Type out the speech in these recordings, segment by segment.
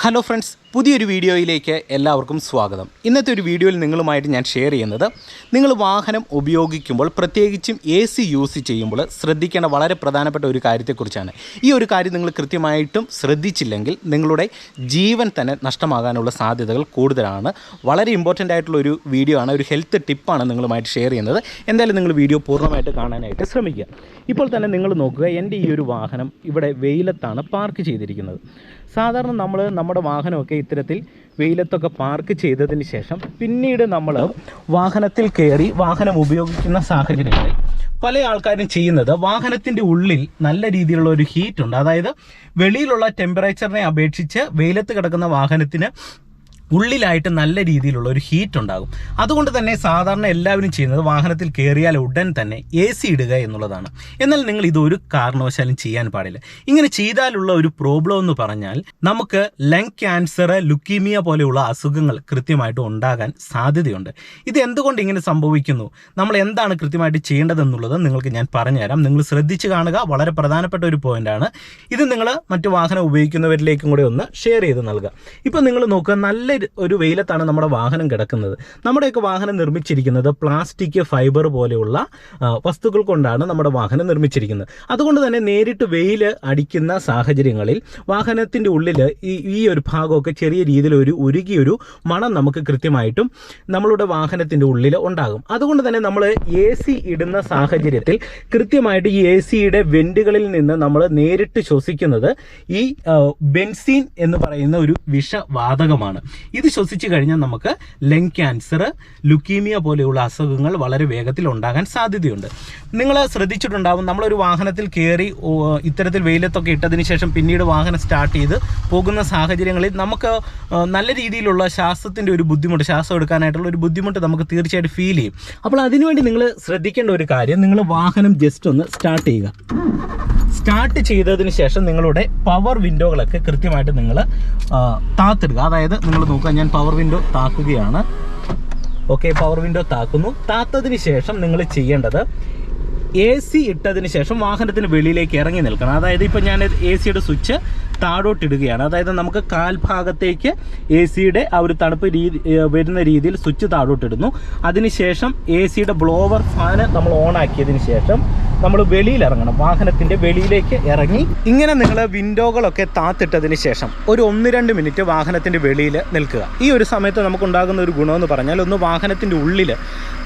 Hello friends, പുതിയൊരു വീഡിയോയിലേക്ക് എല്ലാവർക്കും സ്വാഗതം. ഇന്നത്തെ ഒരു വീഡിയോയിൽ നിങ്ങളുമായിട്ട് ഞാൻ ഷെയർ ചെയ്യുന്നത് നിങ്ങൾ വാഹനം ഉപയോഗിക്കുമ്പോൾ പ്രത്യേകിച്ചും AC യൂസ് ചെയ്യുമ്പോൾ ശ്രദ്ധിക്കേണ്ട വളരെ പ്രധാനപ്പെട്ട ഒരു കാര്യത്തെക്കുറിച്ചാണ്. ഈ ഒരു കാര്യം നിങ്ങൾ കൃത്യമായിട്ടും ശ്രദ്ധിച്ചില്ലെങ്കിൽ നിങ്ങളുടെ ജീവൻ തന്നെ നഷ്ടമാകാനുള്ള സാധ്യതകൾ കൂടുതലാണ്. വളരെ ഇമ്പോർട്ടൻ്റ് ആയിട്ടുള്ളൊരു വീഡിയോ ആണ്, ഒരു ഹെൽത്ത് ടിപ്പാണ് നിങ്ങളുമായിട്ട് ഷെയർ ചെയ്യുന്നത്. എന്തായാലും നിങ്ങൾ വീഡിയോ പൂർണ്ണമായിട്ട് കാണാനായിട്ട് ശ്രമിക്കുക. ഇപ്പോൾ തന്നെ നിങ്ങൾ നോക്കുക, എൻ്റെ ഈ ഒരു വാഹനം ഇവിടെ വെയിലത്താണ് പാർക്ക് ചെയ്തിരിക്കുന്നത്. സാധാരണ നമ്മുടെ വാഹനമൊക്കെ ഇത്തരത്തിൽ വെയിലത്തൊക്കെ പാർക്ക് ചെയ്തതിന് ശേഷം പിന്നീട് നമ്മൾ വാഹനത്തിൽ കയറി വാഹനം ഉപയോഗിക്കുന്ന സാഹചര്യങ്ങളിൽ പല ആൾക്കാരും ചെയ്യുന്നത് വാഹനത്തിൻ്റെ ഉള്ളിൽ നല്ല രീതിയിലുള്ള ഒരു ഹീറ്റ് ഉണ്ട്. അതായത് വെളിയിലുള്ള ടെമ്പറേച്ചറിനെ അപേക്ഷിച്ച് വെയിലത്ത് കിടക്കുന്ന വാഹനത്തിന് ഉള്ളിലായിട്ട് നല്ല രീതിയിലുള്ള ഒരു ഹീറ്റ് ഉണ്ടാകും. അതുകൊണ്ട് തന്നെ സാധാരണ എല്ലാവരും ചെയ്യുന്നത് വാഹനത്തിൽ കയറിയാൽ ഉടൻ തന്നെ AC ഇടുക എന്നുള്ളതാണ്. എന്നാൽ നിങ്ങൾ ഇതൊരു കാരണവശാലും ചെയ്യാൻ പാടില്ല. ഇങ്ങനെ ചെയ്താലുള്ള ഒരു പ്രോബ്ലം എന്ന് പറഞ്ഞാൽ നമുക്ക് ലങ് ക്യാൻസർ, ലുക്കീമിയ പോലെയുള്ള അസുഖങ്ങൾ കൃത്യമായിട്ട് ഉണ്ടാകാൻ സാധ്യതയുണ്ട്. ഇത് എന്തുകൊണ്ട് ഇങ്ങനെ സംഭവിക്കുന്നു, നമ്മൾ എന്താണ് കൃത്യമായിട്ട് ചെയ്യേണ്ടതെന്നുള്ളത് നിങ്ങൾക്ക് ഞാൻ പറഞ്ഞുതരാം. നിങ്ങൾ ശ്രദ്ധിച്ച് കാണുക, വളരെ പ്രധാനപ്പെട്ട ഒരു പോയിന്റാണ് ഇത്. നിങ്ങൾ മറ്റു വാഹനം ഉപയോഗിക്കുന്നവരിലേക്കും കൂടെ ഒന്ന് ഷെയർ ചെയ്ത് നൽകുക. ഇപ്പം നിങ്ങൾ നോക്കുക, നല്ല ഒരു വെയിലത്താണ് നമ്മുടെ വാഹനം കിടക്കുന്നത്. നമ്മുടെയൊക്കെ വാഹനം നിർമ്മിച്ചിരിക്കുന്നത് പ്ലാസ്റ്റിക്, ഫൈബർ പോലെയുള്ള വസ്തുക്കൾ കൊണ്ടാണ് നമ്മുടെ വാഹനം നിർമ്മിച്ചിരിക്കുന്നത്. അതുകൊണ്ട് തന്നെ നേരിട്ട് വെയിൽ അടിക്കുന്ന സാഹചര്യങ്ങളിൽ വാഹനത്തിൻ്റെ ഉള്ളിൽ ഈ ഒരു ഭാഗമൊക്കെ ചെറിയ രീതിയിൽ ഒരു ഉരുകിയൊരു മണം നമുക്ക് കൃത്യമായിട്ടും നമ്മളുടെ വാഹനത്തിൻ്റെ ഉള്ളിൽ ഉണ്ടാകും. അതുകൊണ്ട് തന്നെ നമ്മൾ AC ഇടുന്ന സാഹചര്യത്തിൽ കൃത്യമായിട്ട് ഈ ACയുടെ വെന്റുകളിൽ നിന്ന് നമ്മൾ നേരിട്ട് ശ്വസിക്കുന്നത് ഈ ബെൻസീൻ എന്ന് പറയുന്ന ഒരു വിഷവാതകമാണ്. ഇത് ശ്വസിച്ചു കഴിഞ്ഞാൽ നമുക്ക് ലങ് ക്യാൻസർ, ലുക്കീമിയ പോലെയുള്ള അസുഖങ്ങൾ വളരെ വേഗത്തിൽ ഉണ്ടാകാൻ സാധ്യതയുണ്ട്. നിങ്ങൾ ശ്രദ്ധിച്ചിട്ടുണ്ടാവും, നമ്മളൊരു വാഹനത്തിൽ കയറി ഇത്തരത്തിൽ വെയിലത്തൊക്കെ ഇട്ടതിന് ശേഷം പിന്നീട് വാഹനം സ്റ്റാർട്ട് ചെയ്ത് പോകുന്ന സാഹചര്യങ്ങളിൽ നമുക്ക് നല്ല രീതിയിലുള്ള ശ്വാസത്തിൻ്റെ ഒരു ബുദ്ധിമുട്ട്, ശ്വാസം എടുക്കാനായിട്ടുള്ള ഒരു ബുദ്ധിമുട്ട് നമുക്ക് തീർച്ചയായിട്ടും ഫീൽ ചെയ്യും. അപ്പോൾ അതിനുവേണ്ടി നിങ്ങൾ ശ്രദ്ധിക്കേണ്ട ഒരു കാര്യം, നിങ്ങൾ വാഹനം ജസ്റ്റ് ഒന്ന് സ്റ്റാർട്ട് ചെയ്യുക. സ്റ്റാർട്ട് ചെയ്തതിന് ശേഷം നിങ്ങളുടെ പവർ വിൻഡോകളൊക്കെ കൃത്യമായിട്ട് നിങ്ങൾ താത്തിടുക. അതായത് നിങ്ങൾ നോക്കുക, ഞാൻ പവർ വിൻഡോ താക്കുകയാണ്. ഓക്കെ, പവർ വിൻഡോ താക്കുന്നു. താത്തതിന് ശേഷം നിങ്ങൾ ചെയ്യേണ്ടത് AC ഇട്ടതിന് ശേഷം വാഹനത്തിന് വെളിയിലേക്ക് ഇറങ്ങി നിൽക്കണം. അതായത് ഇപ്പോൾ ഞാൻ ACയുടെ സ്വിച്ച് താഴോട്ടിടുകയാണ്. അതായത് നമുക്ക് കാൽഭാഗത്തേക്ക് ACയുടെ ആ ഒരു തണുപ്പ് വരുന്ന രീതിയിൽ സ്വിച്ച് താഴോട്ടിടുന്നു. അതിനുശേഷം ACയുടെ ബ്ലോവർ ഫാന് നമ്മൾ ഓണാക്കിയതിന് ശേഷം നമ്മൾ വെളിയിൽ ഇറങ്ങണം, വാഹനത്തിൻ്റെ വെളിയിലേക്ക് ഇറങ്ങി. ഇങ്ങനെ നിങ്ങൾ വിൻഡോകളൊക്കെ താത്തിട്ടതിന് ശേഷം ഒരു 1-2 മിനിറ്റ് വാഹനത്തിൻ്റെ വെളിയിൽ നിൽക്കുക. ഈ ഒരു സമയത്ത് നമുക്കുണ്ടാകുന്ന ഒരു ഗുണമെന്ന് പറഞ്ഞാൽ, ഒന്ന് വാഹനത്തിൻ്റെ ഉള്ളിൽ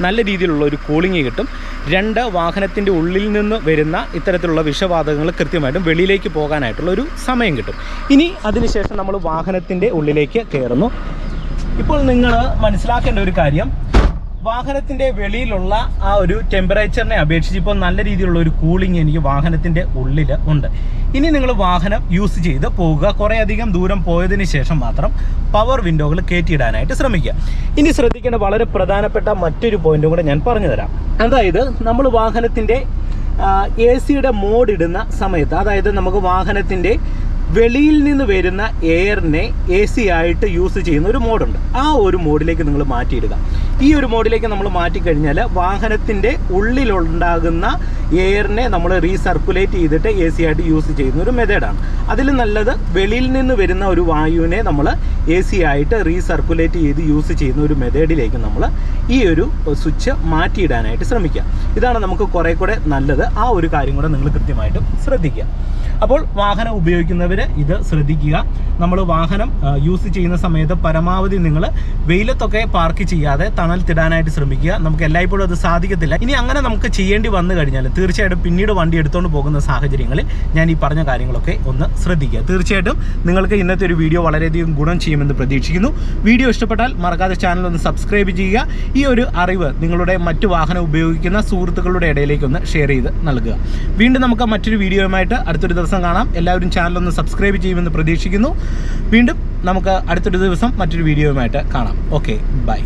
നല്ല രീതിയിലുള്ള ഒരു കൂളിംഗ് കിട്ടും. 2 വാഹനത്തിൻ്റെ ഉള്ളിൽ നിന്ന് വരുന്ന ഇത്തരത്തിലുള്ള വിഷവാതകങ്ങൾ കൃത്യമായിട്ടും വെളിയിലേക്ക് പോകാനായിട്ടുള്ള ഒരു സമയം കിട്ടും. ഇനി അതിനുശേഷം നമ്മൾ വാഹനത്തിൻ്റെ ഉള്ളിലേക്ക് കയറുന്നു. ഇപ്പോൾ നിങ്ങൾ മനസ്സിലാക്കേണ്ട ഒരു കാര്യം, വാഹനത്തിൻ്റെ വെളിയിലുള്ള ആ ഒരു ടെമ്പറേച്ചറിനെ അപേക്ഷിച്ച് ഇപ്പോൾ നല്ല രീതിയിലുള്ള ഒരു കൂളിംഗ് എനിക്ക് വാഹനത്തിൻ്റെ ഉള്ളിൽ ഉണ്ട്. ഇനി നിങ്ങൾ വാഹനം യൂസ് ചെയ്ത് പോകുക. കുറേ അധികം ദൂരം പോയതിന് ശേഷം മാത്രം പവർ വിൻഡോകൾ കയറ്റിയിടാനായിട്ട് ശ്രമിക്കുക. ഇനി ശ്രദ്ധിക്കേണ്ട വളരെ പ്രധാനപ്പെട്ട മറ്റൊരു പോയിന്റും കൂടെ ഞാൻ പറഞ്ഞു തരാം. അതായത് നമ്മൾ വാഹനത്തിൻ്റെ ACയുടെ മോഡ് ഇടുന്ന സമയത്ത്, അതായത് നമുക്ക് വാഹനത്തിൻ്റെ വെളിയിൽ നിന്ന് വരുന്ന എയറിനെ AC ആയിട്ട് യൂസ് ചെയ്യുന്ന ഒരു മോഡുണ്ട്. ആ ഒരു മോഡിലേക്ക് നിങ്ങൾ മാറ്റിയിടുക. ഈ ഒരു മോഡിലേക്ക് നമ്മൾ മാറ്റിക്കഴിഞ്ഞാൽ വാഹനത്തിൻ്റെ ഉള്ളിലുണ്ടാകുന്ന എയറിനെ നമ്മൾ റീസർക്കുലേറ്റ് ചെയ്തിട്ട് AC ആയിട്ട് യൂസ് ചെയ്യുന്ന ഒരു മെത്തേഡാണ്. അതിൽ നല്ലത് വെളിയിൽ നിന്ന് വരുന്ന ഒരു വായുവിനെ നമ്മൾ AC ആയിട്ട് റീസർക്കുലേറ്റ് ചെയ്ത് യൂസ് ചെയ്യുന്ന ഒരു മെത്തേഡിലേക്ക് നമ്മൾ ഈ ഒരു സ്വിച്ച് മാറ്റിയിടാനായിട്ട് ശ്രമിക്കുക. ഇതാണ് നമുക്ക് കുറേ കൂടെ നല്ലത്. ആ ഒരു കാര്യം കൂടെ നിങ്ങൾ കൃത്യമായിട്ടും ശ്രദ്ധിക്കുക. അപ്പോൾ വാഹനം ഉപയോഗിക്കുന്നവർ ഇത് ശ്രദ്ധിക്കുക. നമ്മൾ വാഹനം യൂസ് ചെയ്യുന്ന സമയത്ത് പരമാവധി നിങ്ങൾ വെയിലത്തൊക്കെ പാർക്ക് ചെയ്യാതെ തണലത്തിടാനായിട്ട് ശ്രമിക്കുക. നമുക്ക് എല്ലായ്പ്പോഴും അത് സാധിക്കത്തില്ല. ഇനി അങ്ങനെ നമുക്ക് ചെയ്യേണ്ടി വന്നു കഴിഞ്ഞാൽ തീർച്ചയായിട്ടും പിന്നീട് വണ്ടി എടുത്തുകൊണ്ട് പോകുന്ന സാഹചര്യങ്ങളിൽ ഞാൻ ഈ പറഞ്ഞ കാര്യങ്ങളൊക്കെ ഒന്ന് ശ്രദ്ധിക്കുക. തീർച്ചയായിട്ടും നിങ്ങൾക്ക് ഇന്നത്തെ ഒരു വീഡിയോ വളരെയധികം ഗുണം ചെയ്യുമെന്ന് പ്രതീക്ഷിക്കുന്നു. വീഡിയോ ഇഷ്ടപ്പെട്ടാൽ മറക്കാതെ ചാനൽ ഒന്ന് സബ്സ്ക്രൈബ് ചെയ്യുക. ഈ ഒരു അറിവ് നിങ്ങളുടെ മറ്റു വാഹനം ഉപയോഗിക്കുന്ന സുഹൃത്തുക്കളുടെ ഇടയിലേക്ക് ഒന്ന് ഷെയർ ചെയ്ത് നൽകുക. വീണ്ടും നമുക്ക് മറ്റൊരു വീഡിയോയുമായിട്ട് അടുത്തൊരു ദിവസം കാണാം. എല്ലാവരും ചാനലൊന്ന് സബ്സ്ക്രൈബ് ചെയ്യുമെന്ന് പ്രതീക്ഷിക്കുന്നു. വീണ്ടും നമുക്ക് അടുത്തൊരു ദിവസം മറ്റൊരു വീഡിയോയുമായിട്ട് കാണാം. Okay, by.